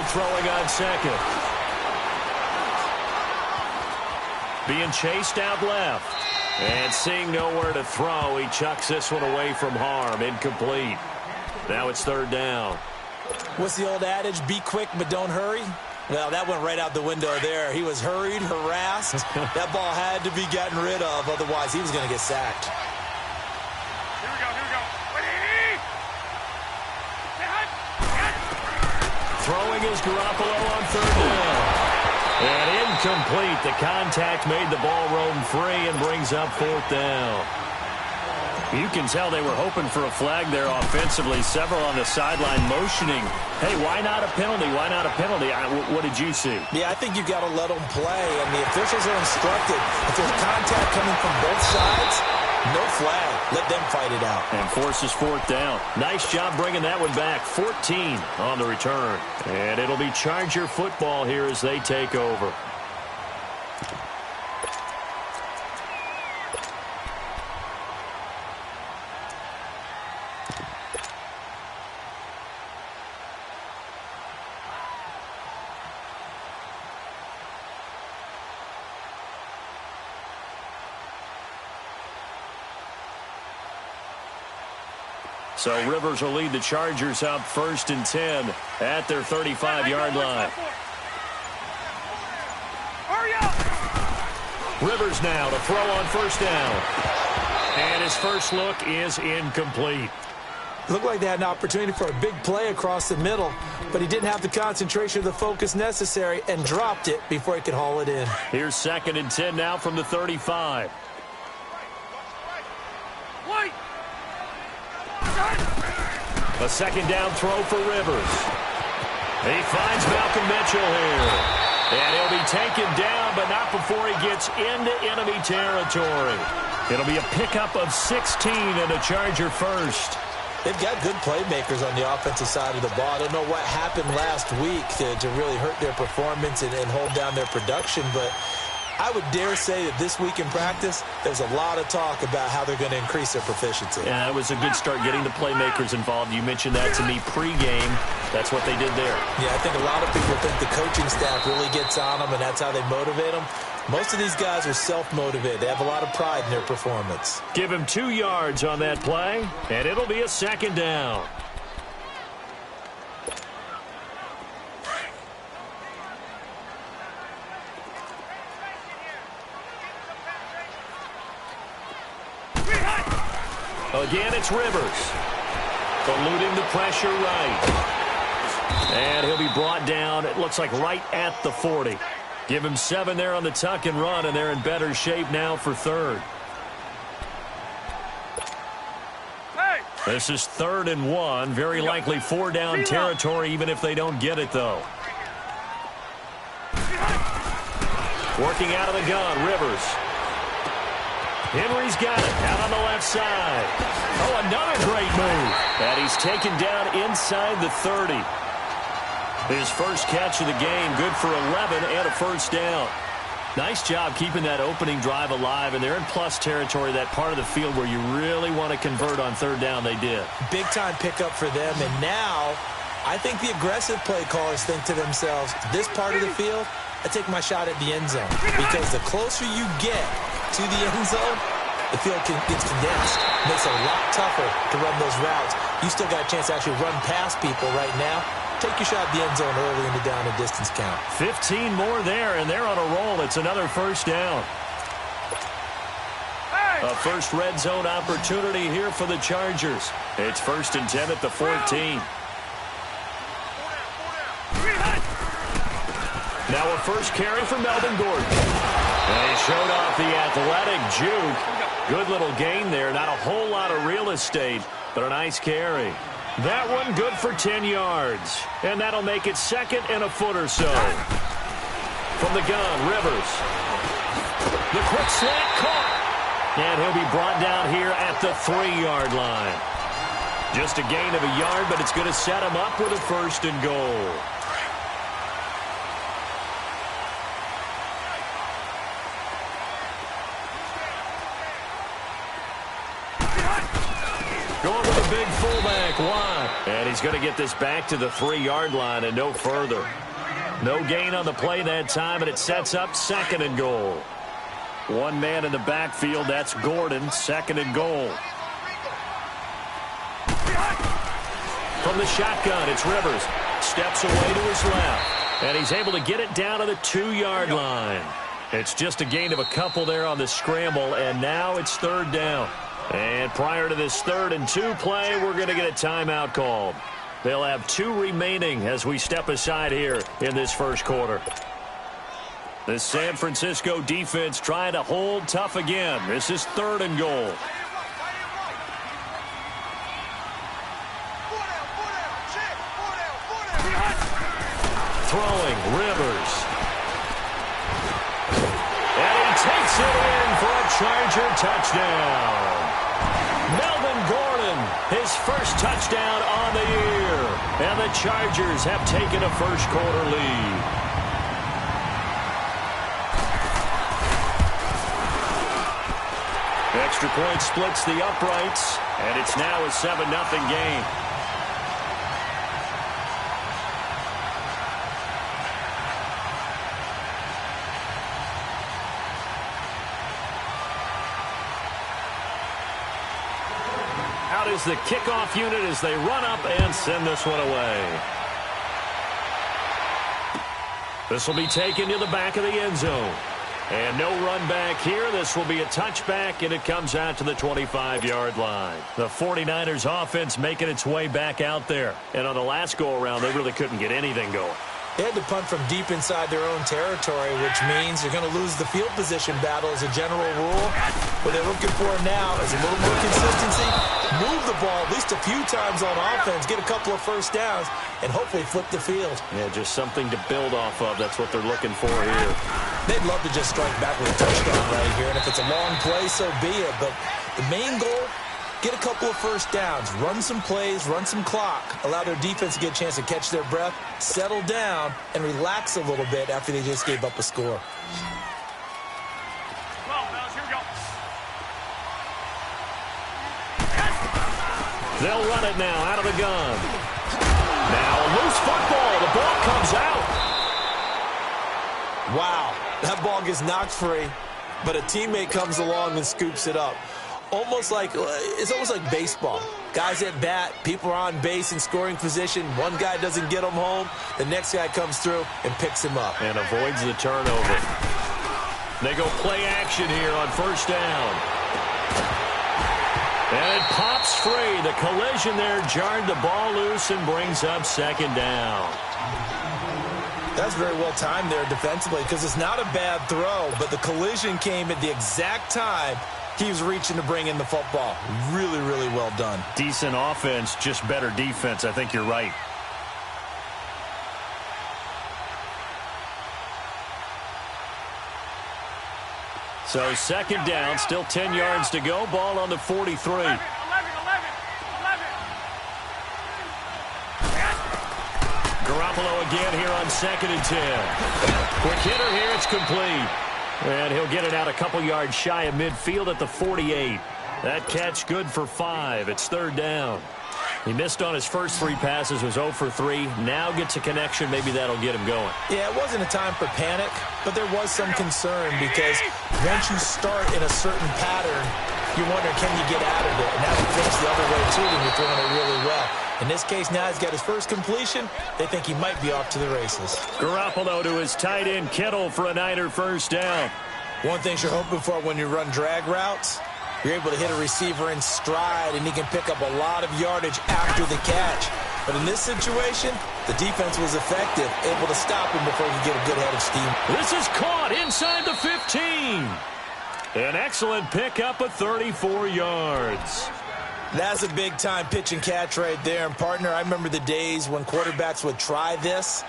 throwing on second. Being chased out left. And seeing nowhere to throw, he chucks this one away from harm. Incomplete. Now it's third down. What's the old adage? Be quick, but don't hurry. Well, that went right out the window there. He was hurried, harassed. That ball had to be gotten rid of. Otherwise, he was going to get sacked. Here we go, here we go. Throwing is Garoppolo on third down. And incomplete. The contact made the ball roam free and brings up fourth down. You can tell they were hoping for a flag there offensively. Several on the sideline motioning. Hey, why not a penalty? Why not a penalty? What did you see? Yeah, I think you got to let them play. And the officials are instructed. If there's contact coming from both sides, no flag. Let them fight it out. And forces fourth down. Nice job bringing that one back. 14 on the return. And it'll be Charger football here as they take over. So Rivers will lead the Chargers up 1st and 10 at their 35-yard line. Hurry up! Rivers now to throw on first down. And his first look is incomplete. It looked like they had an opportunity for a big play across the middle, but he didn't have the concentration or the focus necessary and dropped it before he could haul it in. Here's 2nd and 10 now from the 35. White! A second down throw for Rivers. He finds Malcolm Mitchell here. And he'll be taken down, but not before he gets into enemy territory. It'll be a pickup of 16 and a Charger first. They've got good playmakers on the offensive side of the ball. I don't know what happened last week to really hurt their performance and hold down their production, but I would dare say that this week in practice, there's a lot of talk about how they're going to increase their proficiency. Yeah, it was a good start getting the playmakers involved. You mentioned that to me pregame. That's what they did there. Yeah, I think a lot of people think the coaching staff really gets on them, and that's how they motivate them. Most of these guys are self-motivated. They have a lot of pride in their performance. Give him 2 yards on that play, and it'll be a second down. Again, it's Rivers. Eluding the pressure right. And he'll be brought down, it looks like right at the 40. Give him 7 there on the tuck and run, and they're in better shape now for third. Hey! This is 3rd and 1. Very likely 4 down territory, even if they don't get it, though. Working out of the gun, Rivers. Henry's got it out on the left side. Oh, another great move. And he's taken down inside the 30. His first catch of the game, good for 11 and a first down. Nice job keeping that opening drive alive, and they're in plus territory, that part of the field where you really want to convert on third down. They did. Big-time pickup for them, and now I think the aggressive play callers think to themselves, this part of the field, I take my shot at the end zone, because the closer you get to the end zone, the field gets condensed. It makes it a lot tougher to run those routes. You still got a chance to actually run past people right now. Take your shot at the end zone early in the down and distance count. 15 more there, and they're on a roll. It's another first down. A first red zone opportunity here for the Chargers. It's 1st and 10 at the 14. Now a first carry for Melvin Gordon. And he showed off the athletic juke. Good little gain there. Not a whole lot of real estate, but a nice carry. That one good for 10 yards. And that'll make it 2nd and a foot or so. From the gun, Rivers. The quick slant caught. And he'll be brought down here at the 3-yard line. Just a gain of a yard, but it's going to set him up with a 1st and goal. Going with a big fullback wide. And he's going to get this back to the 3-yard line and no further. No gain on the play that time, and it sets up 2nd and goal. One man in the backfield, that's Gordon, 2nd and goal. From the shotgun, it's Rivers. Steps away to his left, and he's able to get it down to the 2-yard line. It's just a gain of a couple there on the scramble, and now it's 3rd down. And prior to this 3rd and 2 play, we're going to get a timeout called. They'll have 2 remaining as we step aside here in this first quarter. The San Francisco defense trying to hold tough again. This is 3rd and goal. Throwing, Rivers. And he takes it in for a Charger touchdown. Melvin Gordon, his first touchdown on the year. And the Chargers have taken a first-quarter lead. Extra point splits the uprights, and it's now a 7-0 game. Out is the kickoff unit as they run up and send this one away. This will be taken to the back of the end zone. And no run back here. This will be a touchback, and it comes out to the 25-yard line. The 49ers offense making its way back out there. And on the last go-around, they really couldn't get anything going. They had to punt from deep inside their own territory, which means they're going to lose the field position battle as a general rule. What they're looking for now is a little more consistency, move the ball at least a few times on offense, get a couple of first downs, and hopefully flip the field. Yeah, just something to build off of. That's what they're looking for here. They'd love to just strike back with a touchdown right here, and if it's a long play, so be it. But the main goal, get a couple of first downs, run some plays, run some clock, allow their defense to get a chance to catch their breath, settle down, and relax a little bit after they just gave up a score. They'll run it now out of the gun. Now a loose football. The ball comes out. Wow, that ball gets knocked free, but a teammate comes along and scoops it up. It's almost like baseball. Guys at bat, people are on base in scoring position. One guy doesn't get him home. The next guy comes through and picks him up. And avoids the turnover. They go play action here on first down. And it pops free. The collision there jarred the ball loose and brings up 2nd down. That's very well timed there defensively because it's not a bad throw, but the collision came at the exact time he was reaching to bring in the football. Really, really well done. Decent offense, just better defense. I think you're right. So 2nd down, still 10 yards to go. Ball on the 43. 11. Garoppolo again here on 2nd and 10. Quick hitter here, it's complete. And he'll get it out a couple yards shy of midfield at the 48. That catch good for 5. It's 3rd down. He missed on his first 3 passes, was 0 for 3. Now gets a connection. Maybe that'll get him going. Yeah, it wasn't a time for panic, but there was some concern because once you start in a certain pattern, you wonder, can you get out of it? And now he thinks the other way, too, when you're throwing it really well. In this case, now he's got his first completion. They think he might be off to the races. Garoppolo to his tight end, Kittle, for a Niner first down. One thing you're hoping for when you run drag routes, you're able to hit a receiver in stride, and he can pick up a lot of yardage after the catch. But in this situation, the defense was effective, able to stop him before he could get a good head of steam. This is caught inside the 15. An excellent pickup of 34 yards. That's a big-time pitch and catch right there. And, partner, I remember the days when quarterbacks would try this.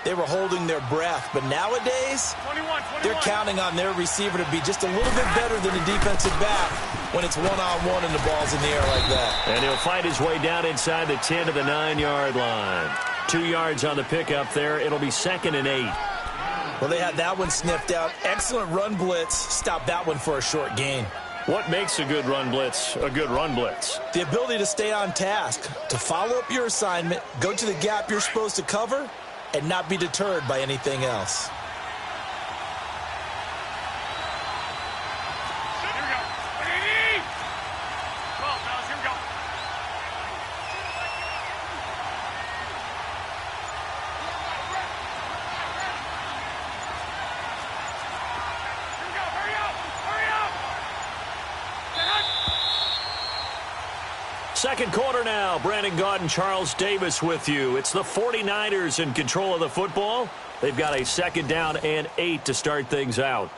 They were holding their breath. But nowadays, 21. they're counting on their receiver to be just a little bit better than the defensive back when it's one-on-one and the ball's in the air like that. And he'll fight his way down inside the 10 to the 9-yard line. 2 yards on the pickup there. It'll be 2nd and 8. Well, they had that one sniffed out. Excellent run blitz. Stopped that one for a short gain. What makes a good run blitz a good run blitz? The ability to stay on task, to follow up your assignment, go to the gap you're supposed to cover, and not be deterred by anything else. Second quarter now. Brandon Gaud and Charles Davis with you. It's the 49ers in control of the football. They've got a second down and 8 to start things out.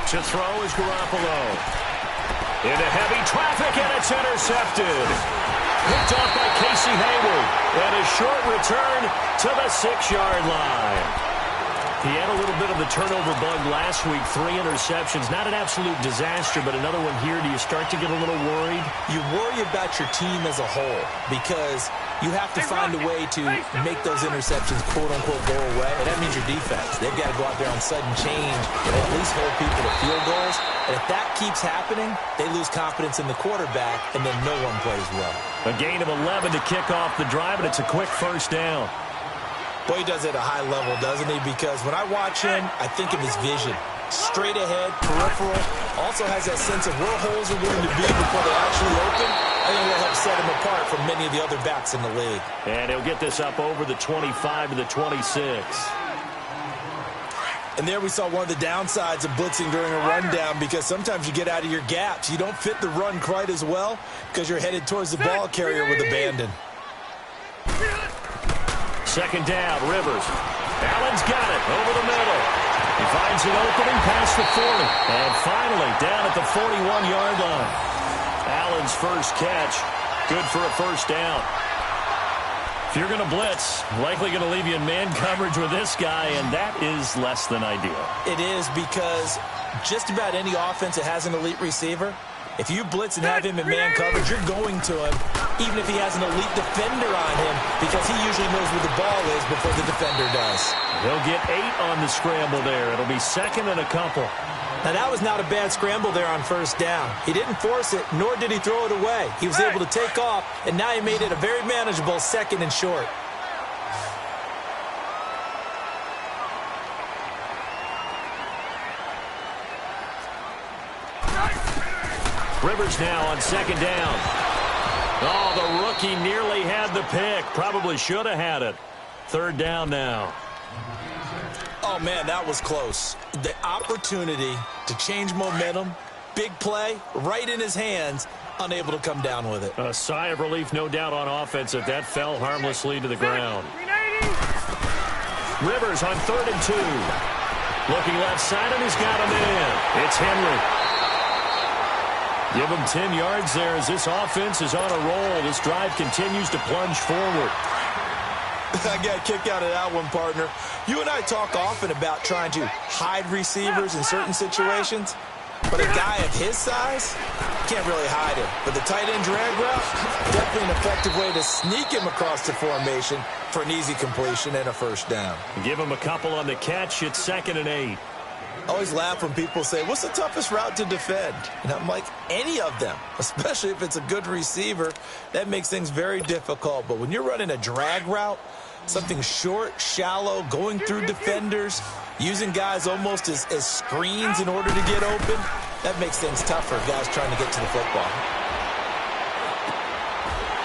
To throw is Garoppolo. Into heavy traffic, and it's intercepted. Picked off by Casey Hayward. And a short return to the 6-yard line. He had a little bit of the turnover bug last week. 3 interceptions. Not an absolute disaster, but another one here. Do you start to get a little worried? You worry about your team as a whole because you have to find a way to make those interceptions, quote-unquote, go away. And that means your defense. They've got to go out there on sudden change and at least hold people to field goals. And if that keeps happening, they lose confidence in the quarterback, and then no one plays well. A gain of 11 to kick off the drive, and it's a quick first down. Boy, he does it at a high level, doesn't he? Because when I watch him, I think of his vision. Straight ahead, peripheral. Also has that sense of where holes are going to be before they actually open. I think it'll help set him apart from many of the other backs in the league. And he'll get this up over the 25 to the 26. And there we saw one of the downsides of blitzing during a rundown because sometimes you get out of your gaps. You don't fit the run quite as well because you're headed towards the ball carrier with abandon. Second down, Rivers. Allen's got it over the middle. He finds an opening past the 40. And finally, down at the 41-yard line. Allen's first catch, good for a first down. If you're going to blitz, likely going to leave you in man coverage with this guy, and that is less than ideal. It is because just about any offense that has an elite receiver, if you blitz and have him in man coverage, you're going to him, even if he has an elite defender on him, because he usually knows where the ball is before the defender does. He'll get 8 on the scramble there. It'll be second and a couple. Now, that was not a bad scramble there on first down. He didn't force it, nor did he throw it away. He was able to take off, and now he made it a very manageable second and short. Rivers now on second down. Oh, the rookie nearly had the pick. Probably should have had it. Third down now. Oh, man, that was close. The opportunity to change momentum, big play, right in his hands, unable to come down with it. A sigh of relief, no doubt, on offense that fell harmlessly to the ground. Rivers on 3rd and 2. Looking left side, and he's got him in. It's Henry. Give him 10 yards there as this offense is on a roll. This drive continues to plunge forward. I got a kick out of that one, partner. You and I talk often about trying to hide receivers in certain situations, but a guy of his size can't really hide him. But the tight end drag route, definitely an effective way to sneak him across the formation for an easy completion and a first down. Give him a couple on the catch. It's 2nd and 8. I always laugh when people say, what's the toughest route to defend? And I'm like, any of them, especially if it's a good receiver. That makes things very difficult. But when you're running a drag route, something short, shallow, going through defenders, using guys almost as screens in order to get open, that makes things tougher, guys trying to get to the football.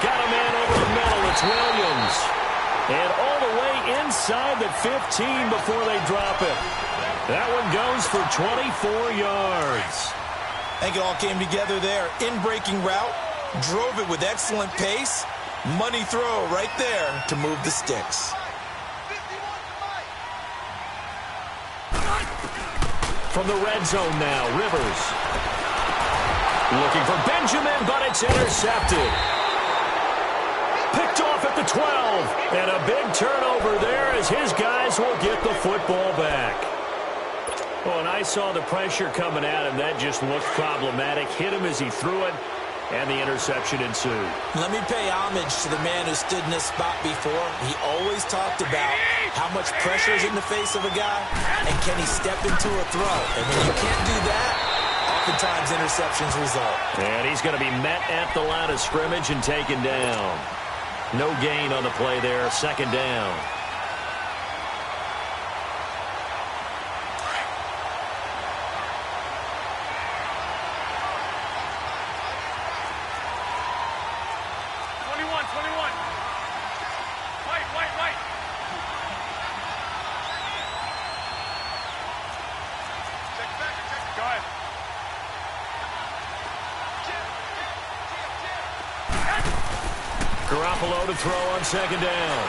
Got a man over the middle. It's Williams. And all the way inside the 15 before they drop it. That one goes for 24 yards. I think it all came together there. In-breaking route, drove it with excellent pace. Money throw right there to move the sticks. From the red zone now, Rivers. Looking for Benjamin, but it's intercepted. Picked off at the 12. And a big turnover there as his guys will get the football back. Oh, and I saw the pressure coming at him. That just looked problematic. Hit him as he threw it, and the interception ensued. Let me pay homage to the man who stood in this spot before. He always talked about how much pressure is in the face of a guy, and can he step into a throw. And when you can't do that, oftentimes interceptions result. And he's going to be met at the line of scrimmage and taken down. No gain on the play there, second down. Garoppolo to throw on second down.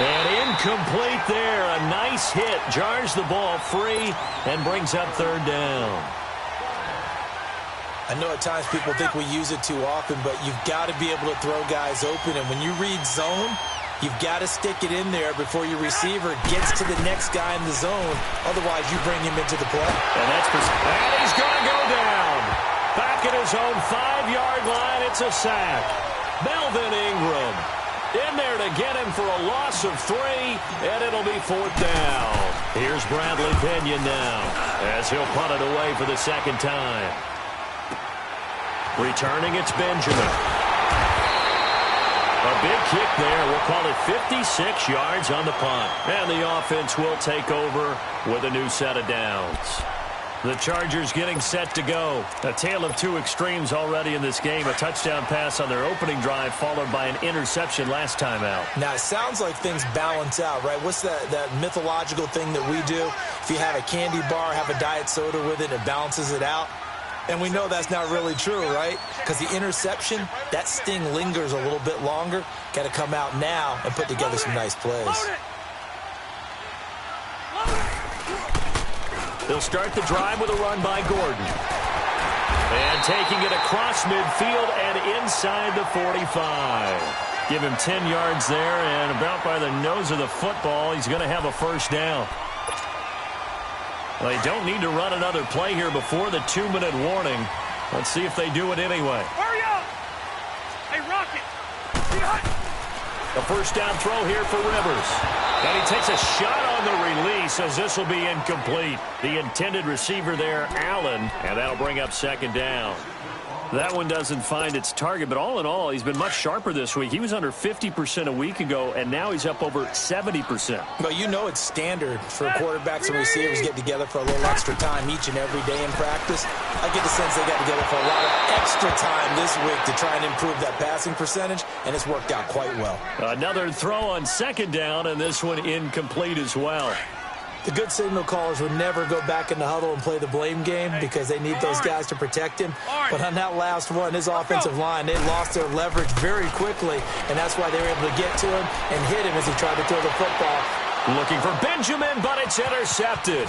And incomplete there. A nice hit. Jars the ball free and brings up third down. I know at times people think we use it too often, but you've got to be able to throw guys open. And when you read zone, you've got to stick it in there before your receiver gets to the next guy in the zone. Otherwise, you bring him into the play. And he's going to go down. Back at his own 5-yard line, it's a sack. Melvin Ingram in there to get him for a loss of 3, and it'll be fourth down. Here's Bradley Pinion now as he'll punt it away for the second time. Returning, it's Benjamin. A big kick there. We'll call it 56 yards on the punt. And the offense will take over with a new set of downs. The Chargers getting set to go. A tale of two extremes already in this game. A touchdown pass on their opening drive followed by an interception last time out. Now, it sounds like things balance out, right? What's that mythological thing that we do? If you have a candy bar, have a diet soda with it, it balances it out. And we know that's not really true, right? Because the interception, that sting lingers a little bit longer. Got to come out now and put together some nice plays. They'll start the drive with a run by Gordon. And taking it across midfield and inside the 45. Give him 10 yards there, and about by the nose of the football, he's going to have a first down. Well, they don't need to run another play here before the 2-minute warning. Let's see if they do it anyway. Hurry up! Hey, Rocket! A first down throw here for Rivers. And he takes a shot on the release as this will be incomplete. The intended receiver there, Allen, and that'll bring up second down. That one doesn't find its target, but all in all, he's been much sharper this week. He was under 50% a week ago, and now he's up over 70%. Well, you know it's standard for quarterbacks and receivers get together for a little extra time each and every day in practice. I get the sense they got together for a lot of extra time this week to try and improve that passing percentage, and it's worked out quite well. Another throw on second down, and this one incomplete as well. The good signal callers would never go back in the huddle and play the blame game because they need those guys to protect him. But on that last one, his offensive line, they lost their leverage very quickly, and that's why they were able to get to him and hit him as he tried to throw the football. Looking for Benjamin, but it's intercepted.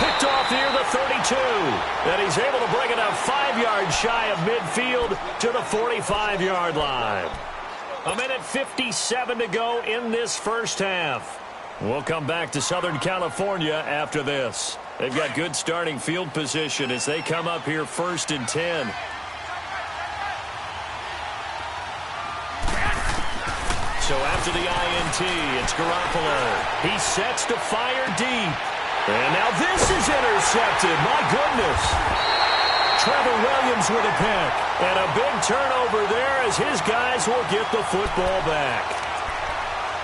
Picked off near the 32, and he's able to bring it up 5 yards shy of midfield to the 45-yard line. 1:57 to go in this first half. We'll come back to Southern California after this. They've got good starting field position as they come up here 1st and 10. So after the INT, it's Garoppolo. He sets to fire deep. And now this is intercepted. My goodness. Trevor Williams with a pick. And a big turnover there as his guys will get the football back.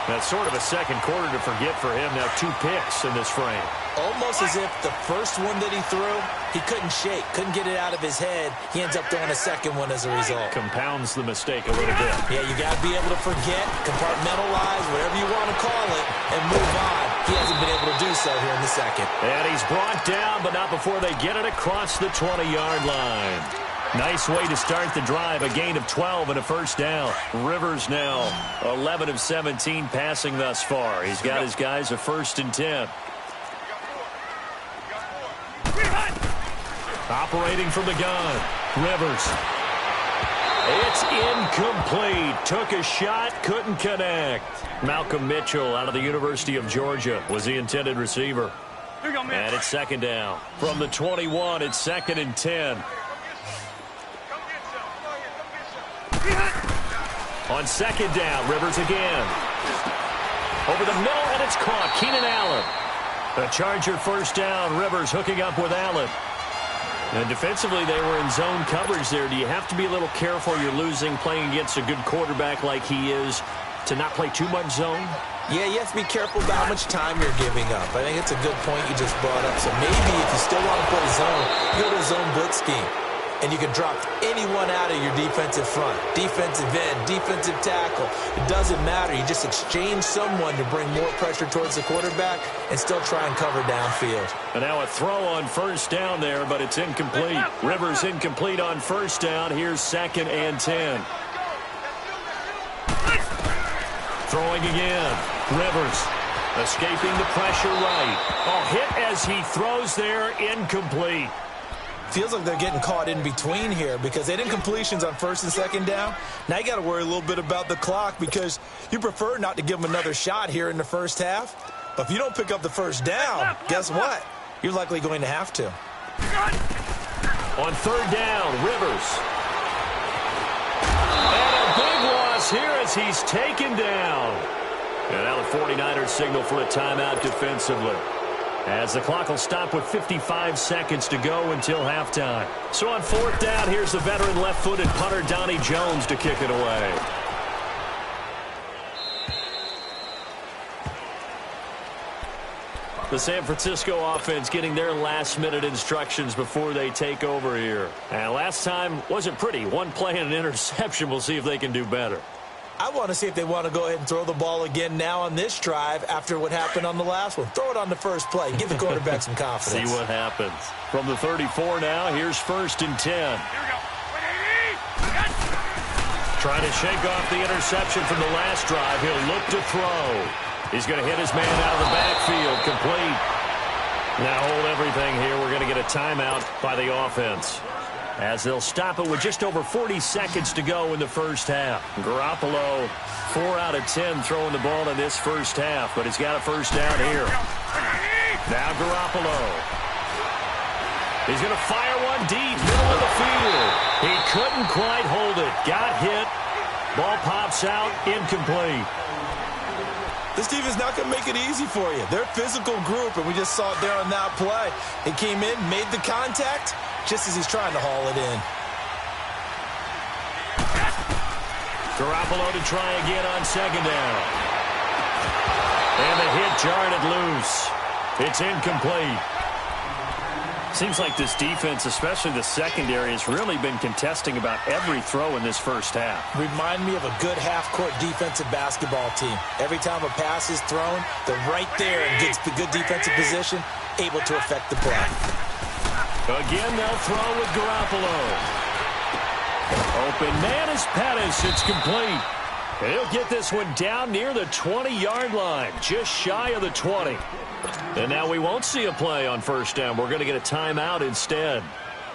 That's sort of a second quarter to forget for him. Now 2 picks in this frame. Almost as if the first one that he threw, he couldn't shake, couldn't get it out of his head. He ends up throwing a second one as a result. Compounds the mistake a little bit. Yeah, you got to be able to forget, compartmentalize, whatever you want to call it, and move on. He hasn't been able to do so here in the second. And he's brought down, but not before they get it across the 20-yard line. Nice way to start the drive. A gain of 12 and a first down. Rivers now 11 of 17 passing thus far. He's got his guys a 1st and 10. Operating from the gun. Rivers. It's incomplete. Took a shot, couldn't connect. Malcolm Mitchell out of the University of Georgia was the intended receiver. Here you go, man. And it's second down. From the 21, it's 2nd and 10. On second down, Rivers again. Over the middle, and it's caught. Keenan Allen. The Charger first down. Rivers hooking up with Allen. And defensively, they were in zone coverage there. Do you have to be a little careful? You're losing, playing against a good quarterback like he is, to not play too much zone? Yeah, you have to be careful about how much time you're giving up. I think it's a good point you just brought up. So maybe if you still want to play zone, you go to a zone blitz scheme. And you can drop anyone out of your defensive front, defensive end, defensive tackle. It doesn't matter. You just exchange someone to bring more pressure towards the quarterback and still try and cover downfield. And now a throw on first down there, but it's incomplete. Rivers incomplete on first down. Here's 2nd and 10. Throwing again. Rivers escaping the pressure right. Oh, hit as he throws there, incomplete. Feels like they're getting caught in between here because they didn't completions on 1st and 2nd down. Now you got to worry a little bit about the clock because you prefer not to give them another shot here in the first half. But if you don't pick up the first down, guess what? You're likely going to have to. On 3rd down, Rivers. And a big loss here as he's taken down. And now the 49ers signal for a timeout defensively, as the clock will stop with 55 seconds to go until halftime. So on 4th down, here's the veteran left-footed punter Donnie Jones to kick it away. The San Francisco offense getting their last-minute instructions before they take over here. And last time wasn't pretty. One play and an interception. We'll see if they can do better. I want to see if they want to go ahead and throw the ball again now on this drive after what happened on the last one. Throw it on the first play. Give the quarterback some confidence. See what happens. From the 34 now, here's 1st and 10. Here we go. Trying to shake off the interception from the last drive. He'll look to throw. He's going to hit his man out of the backfield. Complete. Now hold everything here. We're going to get a timeout by the offense, as they'll stop it with just over 40 seconds to go in the first half. Garoppolo, 4 out of 10 throwing the ball in this first half, but he's got a first down here. Now Garoppolo. He's going to fire one deep, middle of the field. He couldn't quite hold it. Got hit. Ball pops out, incomplete. This team is not going to make it easy for you. They're a physical group, and we just saw it there on that play. He came in, made the contact, just as he's trying to haul it in. Garoppolo to try again on 2nd down. And the hit jarred it loose. It's incomplete. Seems like this defense, especially the secondary, has really been contesting about every throw in this first half. Remind me of a good half-court defensive basketball team. Every time a pass is thrown, they're right there and gets the good defensive position, able to affect the play. Again, they'll throw with Garoppolo. Open man is Pettis. It's complete. And he'll get this one down near the 20-yard line, just shy of the 20. And now we won't see a play on first down. We're going to get a timeout instead,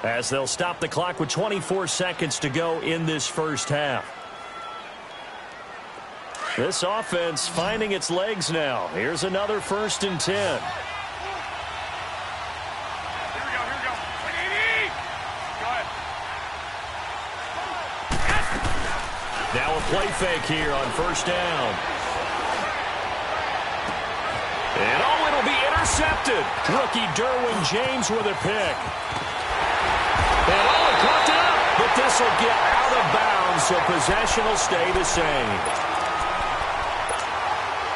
as they'll stop the clock with 24 seconds to go in this first half. This offense finding its legs now. Here's another 1st and 10. Here we go. Go ahead. Now a play fake here on first down. And oh, it'll be intercepted. Rookie Derwin James with a pick. And oh, it caught it up. But this will get out of bounds, so possession will stay the same.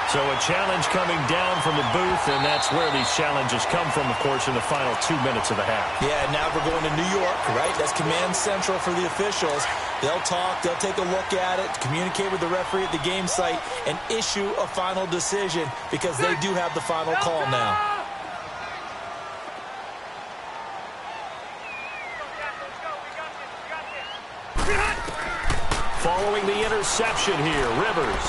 So a challenge coming down from the booth, and that's where these challenges come from, of course, in the final 2 minutes of the half. Yeah, now we're going to New York, right? That's command central for the officials. They'll talk, they'll take a look at it, communicate with the referee at the game site, and issue a final decision because they do have the final call now. Following the interception here, Rivers.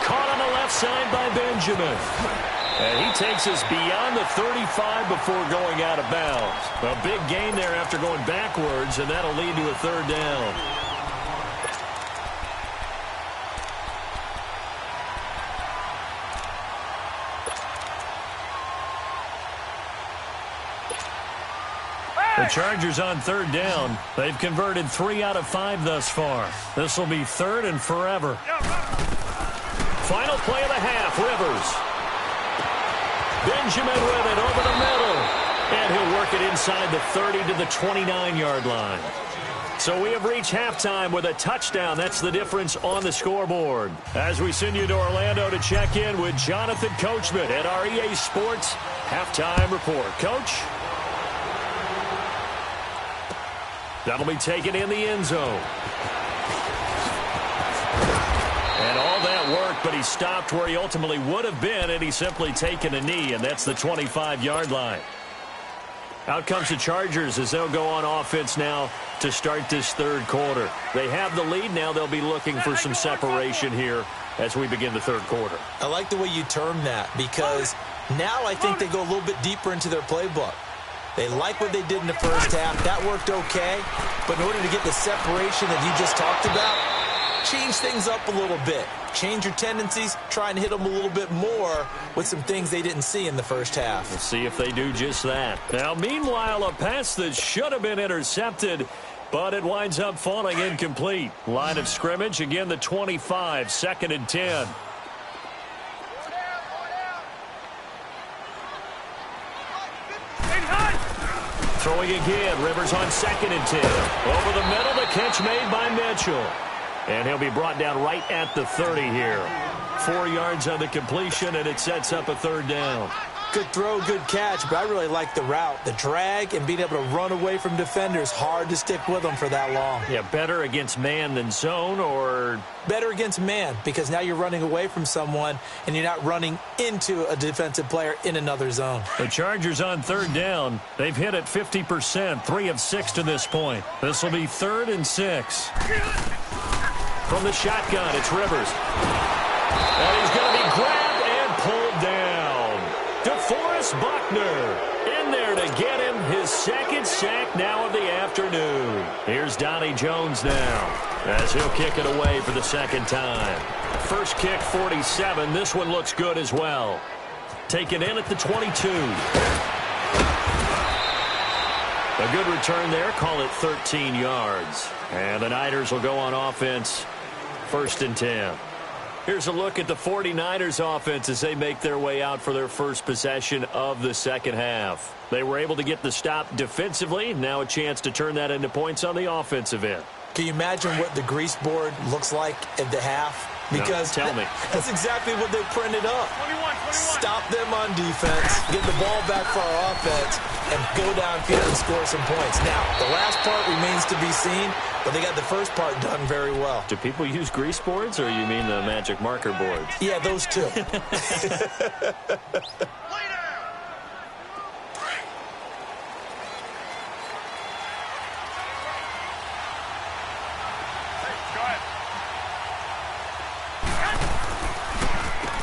Caught on the left side by Benjamin. And he takes us beyond the 35 before going out of bounds. A big gain there after going backwards, and that'll lead to a third down. The Chargers on third down. They've converted 3 out of 5 thus far. This will be third and forever. Final play of the half, Rivers. Benjamin with it over the middle. And he'll work it inside the 30 to the 29-yard line. So we have reached halftime with a touchdown. That's the difference on the scoreboard. As we send you to Orlando to check in with Jonathan Coachman at our EA Sports Halftime Report. Coach? That'll be taken in the end zone. And all that work, but he stopped where he ultimately would have been, and he's simply taken a knee, and that's the 25-yard line. Out comes the Chargers as they'll go on offense now to start this third quarter. They have the lead now. They'll be looking for some separation here as we begin the third quarter. I like the way you term that, because now I think they go a little bit deeper into their playbook. They like what they did in the first half. That worked okay. But in order to get the separation that you just talked about, change things up a little bit. Change your tendencies. Try and hit them a little bit more with some things they didn't see in the first half. We'll see if they do just that. Now, meanwhile, a pass that should have been intercepted, but it winds up falling incomplete. Line of scrimmage, again, the 25, 2nd and 10. Throwing again, Rivers on 2nd and 10. Over the middle, the catch made by Mitchell. And he'll be brought down right at the 30 here. 4 yards on the completion, and it sets up a third down. Good throw, good catch, but I really like the route. The drag and being able to run away from defenders, hard to stick with them for that long. Yeah, better against man than zone, or? Better against man, because now you're running away from someone and you're not running into a defensive player in another zone. The Chargers on third down. They've hit it 50%, 3 of 6 to this point. This will be 3rd and 6. From the shotgun, it's Rivers. And he's going to be grabbed and pulled down. DeForest Buckner in there to get him his 2nd sack now of the afternoon. Here's Donnie Jones now as he'll kick it away for the 2nd time. First kick, 47. This one looks good as well. Taken in at the 22. A good return there. Call it 13 yards. And the Niners will go on offense. 1st and 10. Here's a look at the 49ers offense as they make their way out for their first possession of the second half. They were able to get the stop defensively. Now a chance to turn that into points on the offensive end. Can you imagine what the grease board looks like at the half? Because no, tell me. That's exactly what they printed up. 21. Stop them on defense, get the ball back for our offense, and go downfield and score some points. Now, the last part remains to be seen, but they got the first part done very well. Do people use grease boards, or you mean the magic marker boards? Yeah, those two.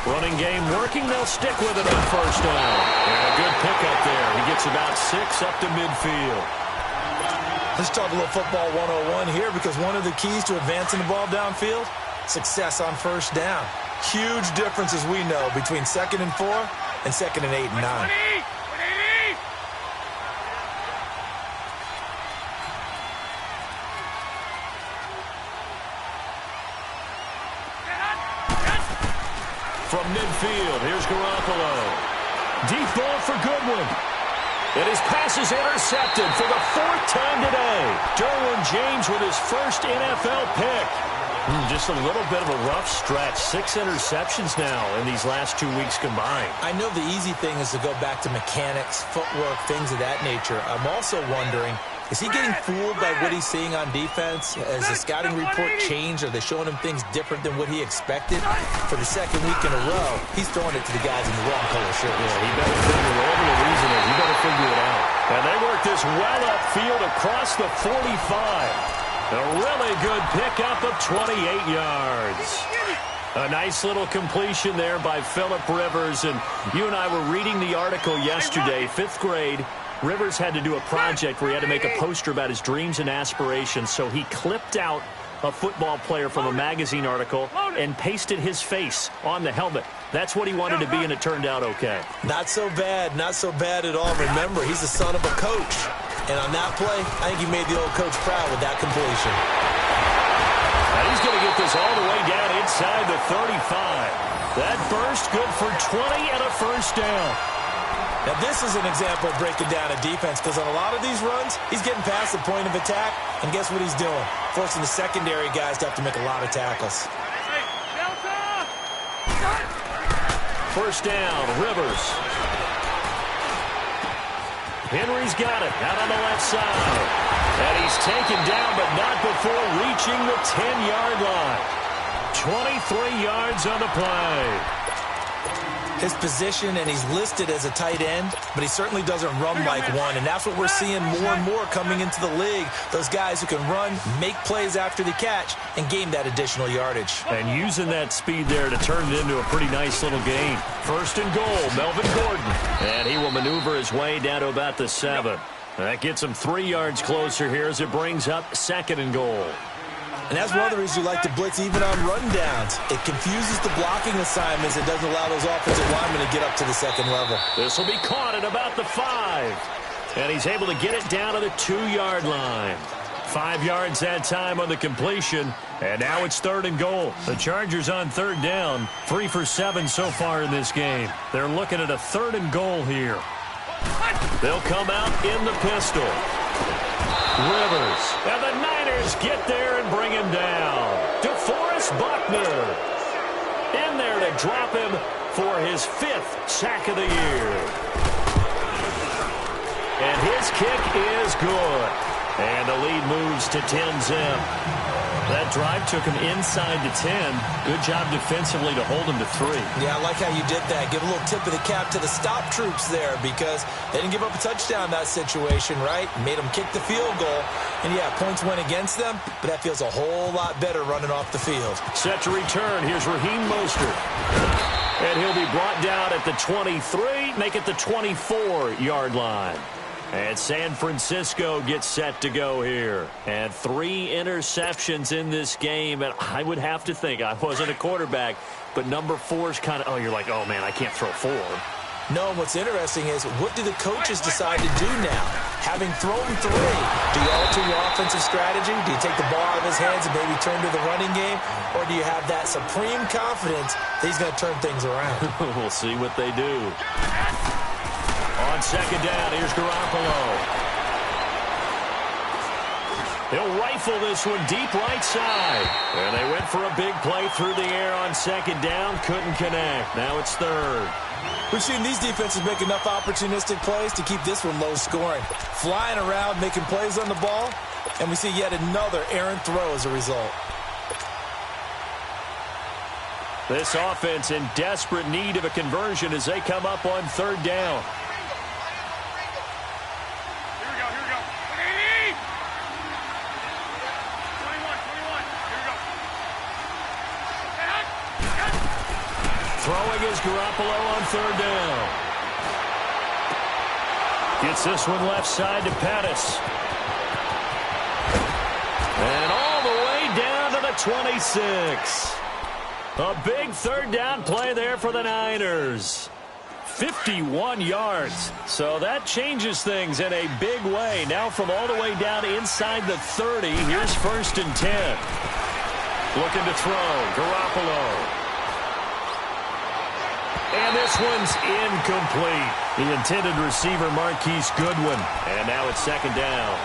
Running game working. They'll stick with it on first down. And a good pickup there. He gets about 6 up to midfield. Let's talk a little football 101 here, because one of the keys to advancing the ball downfield, success on first down. Huge difference, as we know, between 2nd and 4 and 2nd and 8 and 9. From midfield, here's Garoppolo. Deep ball for Goodwin. And his pass is intercepted for the 4th time today. Derwin James with his first NFL pick. Just a little bit of a rough stretch. 6 interceptions now in these last 2 weeks combined. I know the easy thing is to go back to mechanics, footwork, things of that nature. I'm also wondering, is he getting fooled by what he's seeing on defense? Has the scouting report changed? Are they showing him things different than what he expected? For the 2nd week in a row, he's throwing it to the guys in the wrong color shirt. Yeah, he better figure whatever the reason is. He better figure it out. And they work this well upfield across the 45. A really good pickup of 28 yards. A nice little completion there by Phillip Rivers. And you and I were reading the article yesterday, 5th grade. Rivers had to do a project where he had to make a poster about his dreams and aspirations. So he clipped out a football player from a magazine article and pasted his face on the helmet. That's what he wanted to be, and it turned out okay. Not so bad at all. Remember, he's the son of a coach. And on that play, I think he made the old coach proud with that completion. And he's going to get this all the way down inside the 35. That burst good for 20 and a first down. Now, this is an example of breaking down a defense, because on a lot of these runs, he's getting past the point of attack, and guess what he's doing? Forcing the secondary guys to have to make a lot of tackles. First down, Rivers. Henry's got it out on the left side. And he's taken down, but not before reaching the 10-yard line. 23 yards on the play. His position, and he's listed as a tight end, but he certainly doesn't run like one, and that's what we're seeing more and more coming into the league. Those guys who can run, make plays after the catch, and gain that additional yardage. And using that speed there to turn it into a pretty nice little gain. First and goal, Melvin Gordon. And he will maneuver his way down to about the 7. That gets him 3 yards closer here as it brings up 2nd and goal. And that's one of the reasons you like to blitz even on rundowns. It confuses the blocking assignments. It doesn't allow those offensive linemen to get up to the 2nd level. This will be caught at about the 5. And he's able to get it down to the 2-yard line. 5 yards that time on the completion. And now it's 3rd and goal. The Chargers on 3rd down. 3 for 7 so far in this game. They're looking at a 3rd and goal here. They'll come out in the pistol. Rivers. And the Niners get there and bring him down. DeForest Buckner in there to drop him for his 5th sack of the year. And his kick is good. And the lead moves to 10-zip. That drive took him inside the 10. Good job defensively to hold him to 3. Yeah, I like how you did that. Give a little tip of the cap to the stop troops there, because they didn't give up a touchdown in that situation, right? Made them kick the field goal. And, yeah, points went against them, but that feels a whole lot better running off the field. Set to return. Here's Raheem Mostert. And he'll be brought down at the 23, make it the 24-yard line. And San Francisco gets set to go here. And 3 interceptions in this game. And I would have to think, I wasn't a quarterback, but number 4 is kind of, oh, you're like, oh, man, I can't throw 4. No, and what's interesting is, what do the coaches decide to do now? Having thrown 3, do you alter your offensive strategy? Do you take the ball out of his hands and maybe turn to the running game? Or do you have that supreme confidence that he's going to turn things around? We'll see what they do. On 2nd down, here's Garoppolo. He'll rifle this one deep right side. And they went for a big play through the air on 2nd down. Couldn't connect. Now it's 3rd. We've seen these defenses make enough opportunistic plays to keep this one low scoring. Flying around, making plays on the ball. And we see yet another errant throw as a result. This offense in desperate need of a conversion as they come up on 3rd down. Throwing is Garoppolo on 3rd down. Gets this one left side to Pettis. And all the way down to the 26. A big 3rd down play there for the Niners. 51 yards. So that changes things in a big way. Now from all the way down inside the 30, here's 1st and 10. Looking to throw. Garoppolo. And this one's incomplete. The intended receiver, Marquise Goodwin. And now it's 2nd down.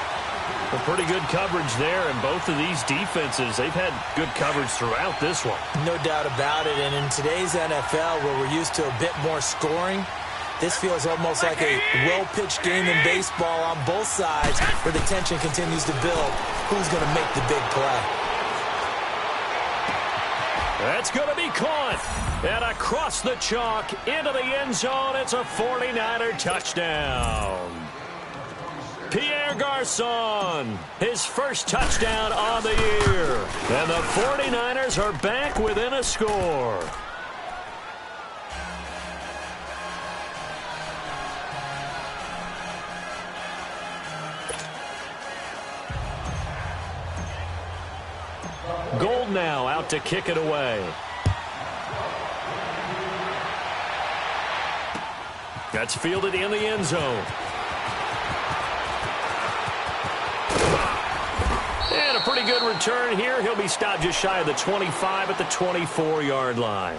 Well, pretty good coverage there, and both of these defenses, they've had good coverage throughout this one. No doubt about it, and in today's NFL, where we're used to a bit more scoring, this feels almost like a well-pitched game in baseball on both sides, where the tension continues to build. Who's going to make the big play? That's going to be caught. And across the chalk, into the end zone, it's a 49er touchdown. Pierre Garçon, his first touchdown on the year. And the 49ers are back within a score. Gold now out to kick it away. That's fielded in the end zone. And a pretty good return here. He'll be stopped just shy of the 25 at the 24-yard line.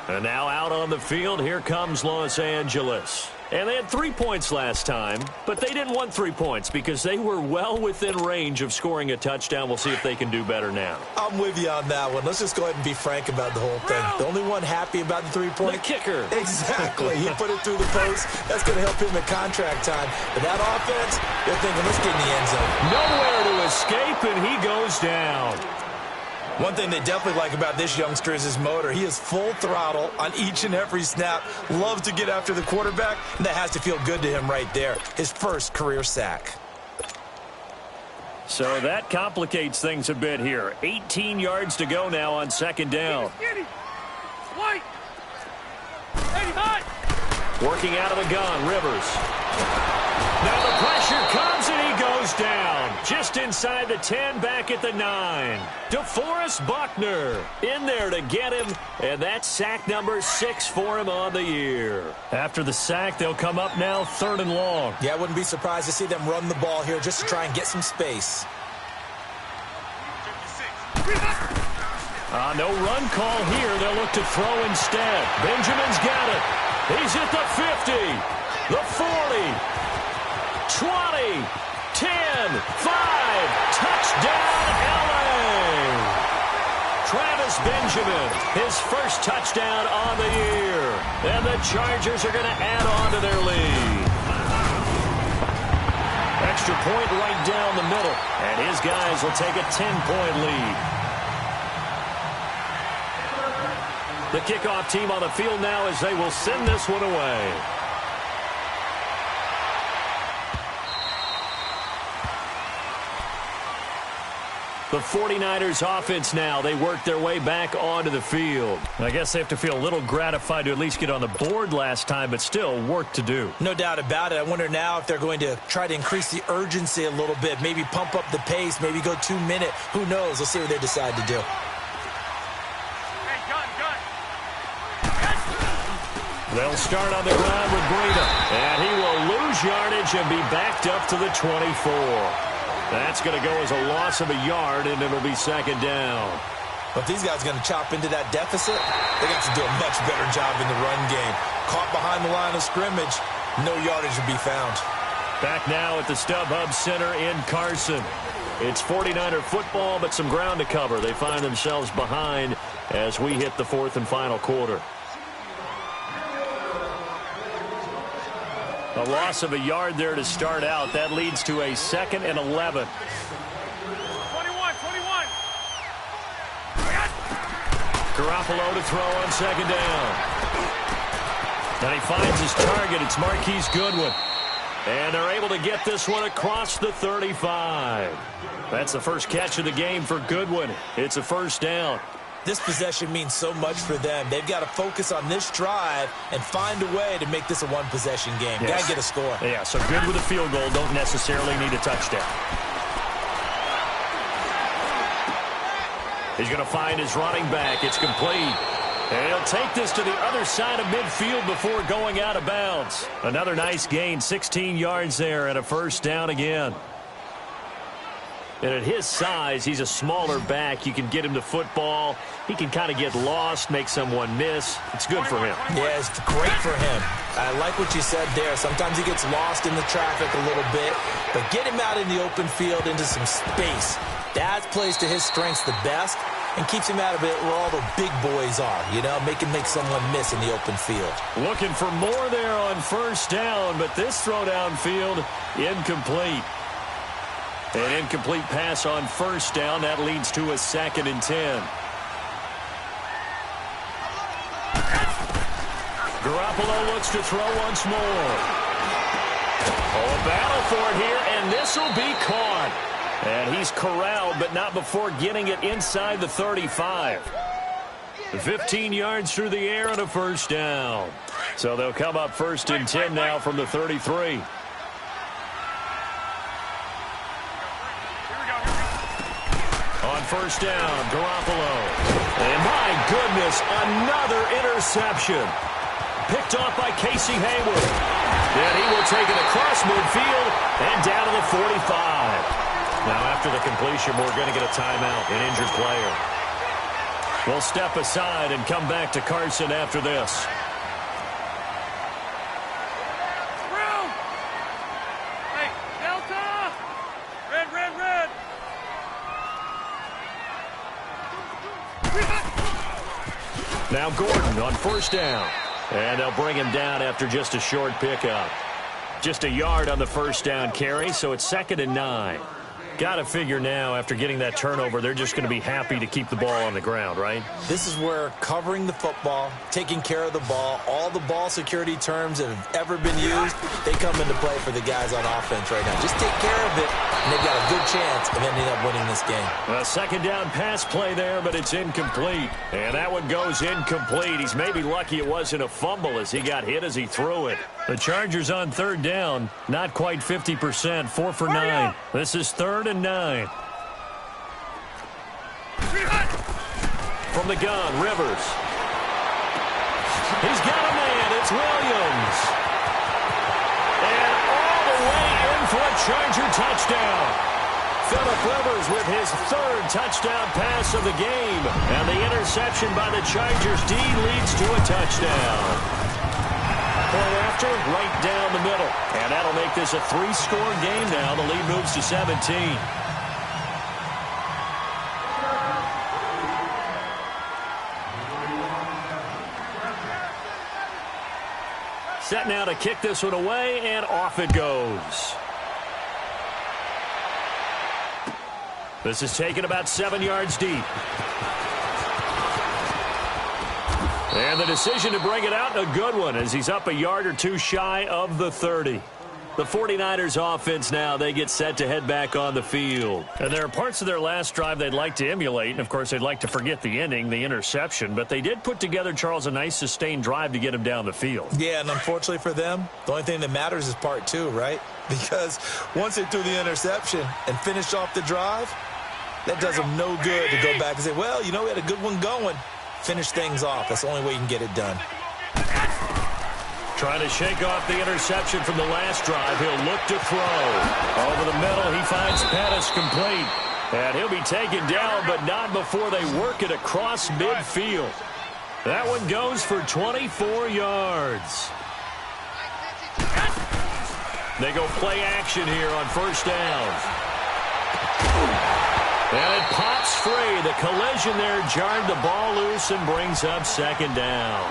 And now out on the field, here comes Los Angeles. And they had 3 points last time, but they didn't want 3 points because they were well within range of scoring a touchdown. We'll see if they can do better now. I'm with you on that one. Let's just go ahead and be frank about the whole thing. The only one happy about the 3-point. The kicker. Exactly. He put it through the post. That's going to help him at contract time. But that offense, they're thinking, let's get in the end zone. Nowhere to escape, and he goes down. One thing they definitely like about this youngster is his motor. He is full throttle on each and every snap. Loves to get after the quarterback, and that has to feel good to him right there. His first career sack. So that complicates things a bit here. 18 yards to go now on second down. White. Hey, hot. Working out of the gun, Rivers. Now the pressure comes and he goes down. Just inside the 10, back at the 9. DeForest Buckner in there to get him. And that's sack number 6 for him on the year. After the sack, they'll come up now 3rd and long. Yeah, I wouldn't be surprised to see them run the ball here just to try and get some space. No run call here. They'll look to throw instead. Benjamin's got it. He's at the 50, the 40, 20, 10, 5, touchdown LA. Travis Benjamin, his first touchdown on the year. And the Chargers are going to add on to their lead. Extra point right down the middle. And his guys will take a 10-point lead. The kickoff team on the field now as they will send this one away. The 49ers offense now. They work their way back onto the field. I guess they have to feel a little gratified to at least get on the board last time, but still work to do. No doubt about it. I wonder now if they're going to try to increase the urgency a little bit, maybe pump up the pace, maybe go 2-minute. Who knows? We'll see what they decide to do. They'll start on the ground with Breida, and he will lose yardage and be backed up to the 24. That's going to go as a loss of a yard, and it'll be second down. But if these guys are going to chop into that deficit, they got to do a much better job in the run game. Caught behind the line of scrimmage, no yardage to be found. Back now at the StubHub Center in Carson. It's 49er football, but some ground to cover. They find themselves behind as we hit the 4th and final quarter. A loss of a yard there to start out. That leads to a 2nd and 11. 21. Garoppolo to throw on second down. And he finds his target. It's Marquise Goodwin. And they're able to get this one across the 35. That's the first catch of the game for Goodwin. It's a first down. This possession means so much for them. They've got to focus on this drive and find a way to make this a one-possession game. Yes. Got to get a score. Yeah, so good with a field goal. Don't necessarily need a touchdown. He's going to find his running back. It's complete. And he'll take this to the other side of midfield before going out of bounds. Another nice gain, 16 yards there and a first down again. And at his size, he's a smaller back. You can get him the football. He can kind of get lost, make someone miss. It's good for him. Yeah, it's great for him. I like what you said there. Sometimes he gets lost in the traffic a little bit, but get him out in the open field into some space. That plays to his strengths the best and keeps him out of it where all the big boys are, you know, make someone miss in the open field. Looking for more there on first down, but this throw downfield incomplete. An incomplete pass on first down. That leads to a 2nd and 10. Garoppolo looks to throw once more. Oh, a battle for it here, and this will be caught. And he's corralled, but not before getting it inside the 35. 15 yards through the air and a first down. So they'll come up first and 10 now from the 33. On first down, Garoppolo. And my goodness, another interception. Picked off by Casey Hayward. And he will take it across midfield and down to the 45. Now, after the completion, we're going to get a timeout, an injured player. We'll step aside and come back to Carson after this. Hey, Delta! Red, red, red! Now Gordon on first down. And they'll bring him down after just a short pickup. Just a yard on the first down carry, so it's 2nd and 9. Got to figure now, after getting that turnover, they're just going to be happy to keep the ball on the ground, right? This is where covering the football, taking care of the ball, all the ball security terms that have ever been used, they come into play for the guys on offense right now. Just take care of it, and they've got a good chance of ending up winning this game. A second down pass play there, but it's incomplete. And that one goes incomplete. He's maybe lucky it wasn't a fumble as he got hit as he threw it. The Chargers on third down, not quite 50%, 4 for 9. This is 3rd and 9. From the gun, Rivers. He's got a man. It's Williams. And all the way in for a Charger touchdown. Phillip Rivers with his 3rd touchdown pass of the game. And the interception by the Chargers D leads to a touchdown. Play after, right down the middle. And that'll make this a 3-score game now. The lead moves to 17. Set now to kick this one away, and off it goes. This is taken about 7 yards deep. And the decision to bring it out, a good one, as he's up a yard or two shy of the 30. The 49ers offense now, they get set to head back on the field. And there are parts of their last drive they'd like to emulate. And, of course, they'd like to forget the ending, the interception. But they did put together, Charles, a nice sustained drive to get him down the field. Yeah, and unfortunately for them, the only thing that matters is part 2, right? Because once they threw the interception and finished off the drive, that does them no good to go back and say, well, you know, we had a good one going. Finish things off. That's the only way you can get it done. Trying to shake off the interception from the last drive. He'll look to throw. Over the middle, he finds Pettis complete. And he'll be taken down, but not before they work it across midfield. That one goes for 24 yards. They go play action here on first down. And it pops free. The collision there jarred the ball loose and brings up 2nd down.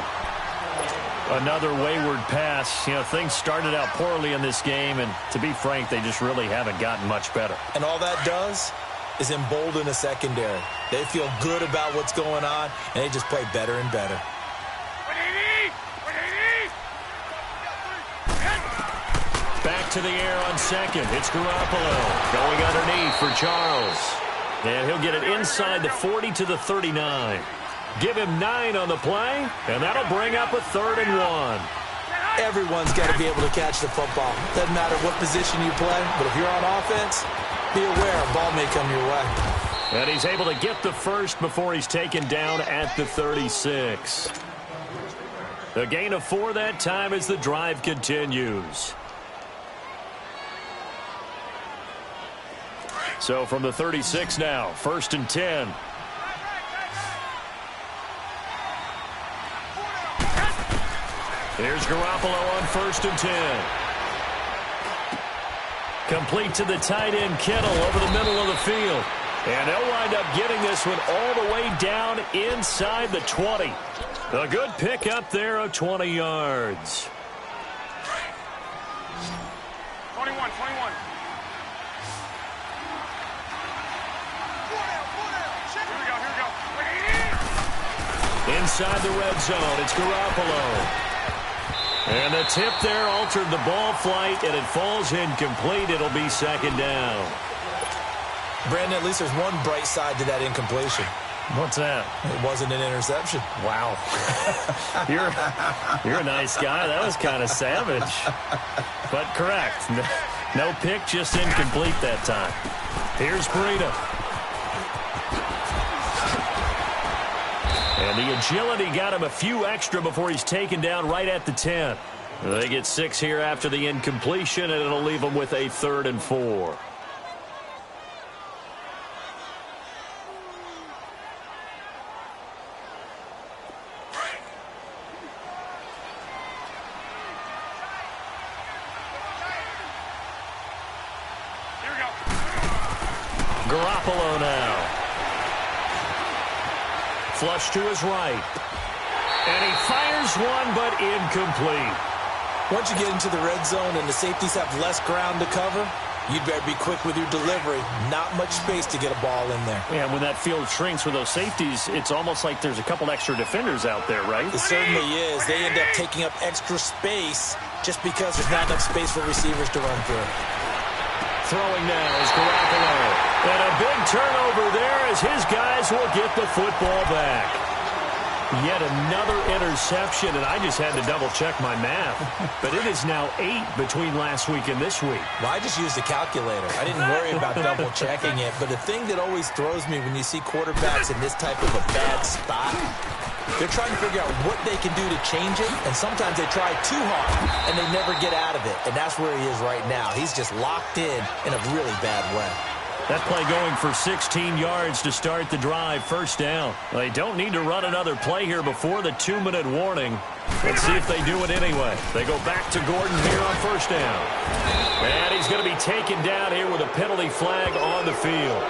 Another wayward pass. You know, things started out poorly in this game, and to be frank, they just really haven't gotten much better. And all that does is embolden the secondary. They feel good about what's going on, and they just play better and better. Back to the air on second. It's Garoppolo going underneath for Charles. And he'll get it inside the 40 to the 39. Give him 9 on the play, and that'll bring up a 3rd and 1. Everyone's got to be able to catch the football. Doesn't matter what position you play, but if you're on offense, be aware a ball may come your way. And he's able to get the first before he's taken down at the 36. The gain of 4 that time as the drive continues. So from the 36 now, 1st and 10. Here's Garoppolo on 1st and 10. Complete to the tight end, Kittle, over the middle of the field. And they'll wind up getting this one all the way down inside the 20. A good pick up there of 20 yards. 21. Inside the red zone, it's Garoppolo. And the tip there altered the ball flight, and it falls incomplete. It'll be second down. Brandon, at least there's one bright side to that incompletion. What's that? It wasn't an interception. Wow. You're a nice guy. That was kind of savage. But correct. No pick, just incomplete that time. Here's Breida. And the agility got him a few extra before he's taken down right at the 10. They get 6 here after the incompletion, and it'll leave them with a 3rd and 4. Garoppolo now. Flush to his right. And he fires one, but incomplete. Once you get into the red zone and the safeties have less ground to cover, you'd better be quick with your delivery. Not much space to get a ball in there. Yeah, when that field shrinks with those safeties, it's almost like there's a couple extra defenders out there, right? It certainly is. They end up taking up extra space just because there's not enough space for receivers to run through. Throwing now is Garoppolo. And a big turnover there as his guys will get the football back. Yet another interception, and I just had to double-check my math. But it is now 8 between last week and this week. Well, I just used a calculator. I didn't worry about double-checking it. But the thing that always throws me when you see quarterbacks in this type of a bad spot, they're trying to figure out what they can do to change it, and sometimes they try too hard, and they never get out of it. And that's where he is right now. He's just locked in a really bad way. That play going for 16 yards to start the drive. First down. They don't need to run another play here before the 2-minute warning. Let's see if they do it anyway. They go back to Gordon here on first down. And he's going to be taken down here with a penalty flag on the field.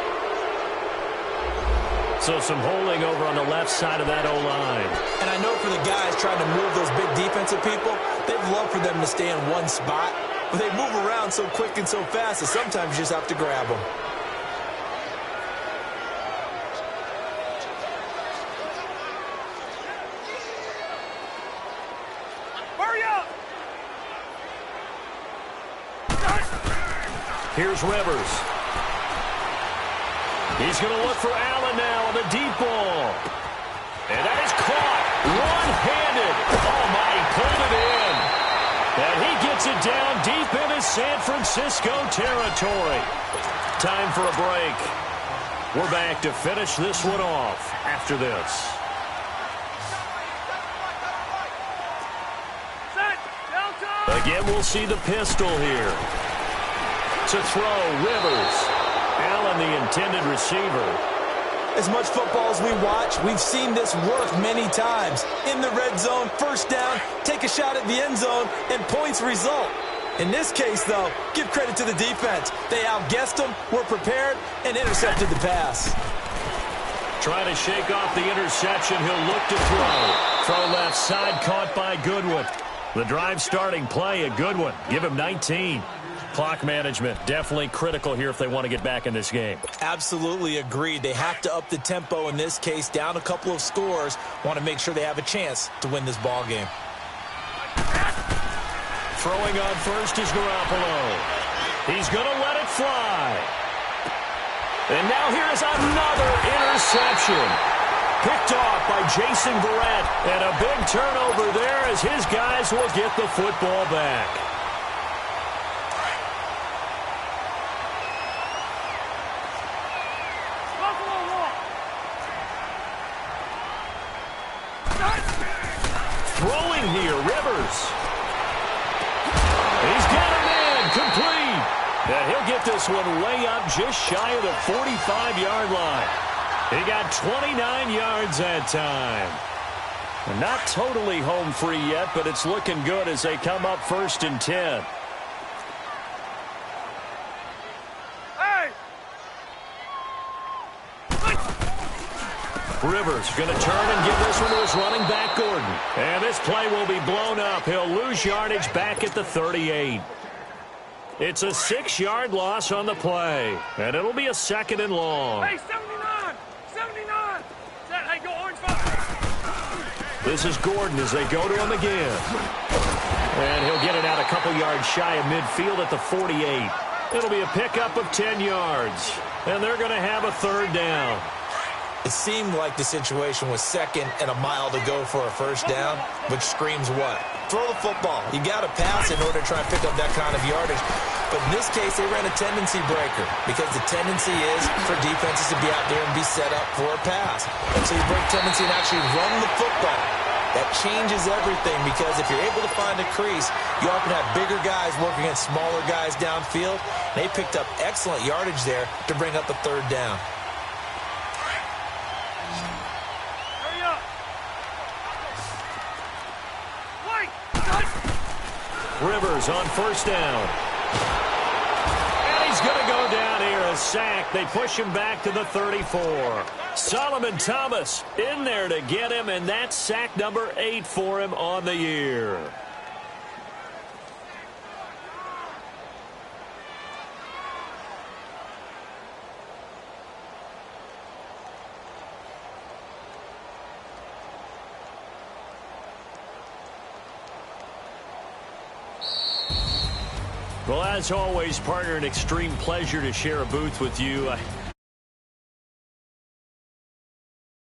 So some holding over on the left side of that O-line. And I know for the guys trying to move those big defensive people, they'd love for them to stay in one spot. But they move around so quick and so fast that sometimes you just have to grab them. Here's Rivers. He's going to look for Allen now on the deep ball. And that is caught one-handed. Oh, my, he pulled it in. And he gets it down deep into San Francisco territory. Time for a break. We're back to finish this one off after this. Again, we'll see the pistol here. To throw, Rivers. Allen, the intended receiver. As much football as we watch, we've seen this work many times. In the red zone, first down, take a shot at the end zone, and points result. In this case, though, give credit to the defense. They outguessed them, were prepared, and intercepted the pass. Trying to shake off the interception. He'll look to throw. Throw left side, caught by Goodwin. The drive starting play, a good one. Give him 19. Clock management, definitely critical here if they want to get back in this game. Absolutely agreed. They have to up the tempo in this case, down a couple of scores. Want to make sure they have a chance to win this ball game. Throwing on first is Garoppolo. He's going to let it fly. And now here's another interception. Picked off by Jason Verrett. And a big turnover there as his guys will get the football back. Throwing here, Rivers. He's got him in, complete. And he'll get this one way up just shy of the 45-yard line. He got 29 yards that time. Not totally home free yet, but it's looking good as they come up 1st and 10. Rivers going to turn and give this one to his running back, Gordon. And this play will be blown up. He'll lose yardage back at the 38. It's a 6-yard loss on the play. And it'll be a 2nd and long. Hey, 79! 79! Hey, go orange fire! This is Gordon as they go to him again. And he'll get it out a couple yards shy of midfield at the 48. It'll be a pickup of 10 yards. And they're going to have a third down. It seemed like the situation was second and a mile to go for a first down, which screams what? Throw the football. You got to pass in order to try and pick up that kind of yardage. But in this case, they ran a tendency breaker because the tendency is for defenses to be out there and be set up for a pass. And so you break tendency and actually run the football. That changes everything because if you're able to find a crease, you often have bigger guys working against smaller guys downfield. They picked up excellent yardage there to bring up the third down. Rivers on first down. And he's going to go down here, a sack. They push him back to the 34. Solomon Thomas in there to get him, and that's sack number 8 for him on the year. Well, as always, partner, an extreme pleasure to share a booth with you.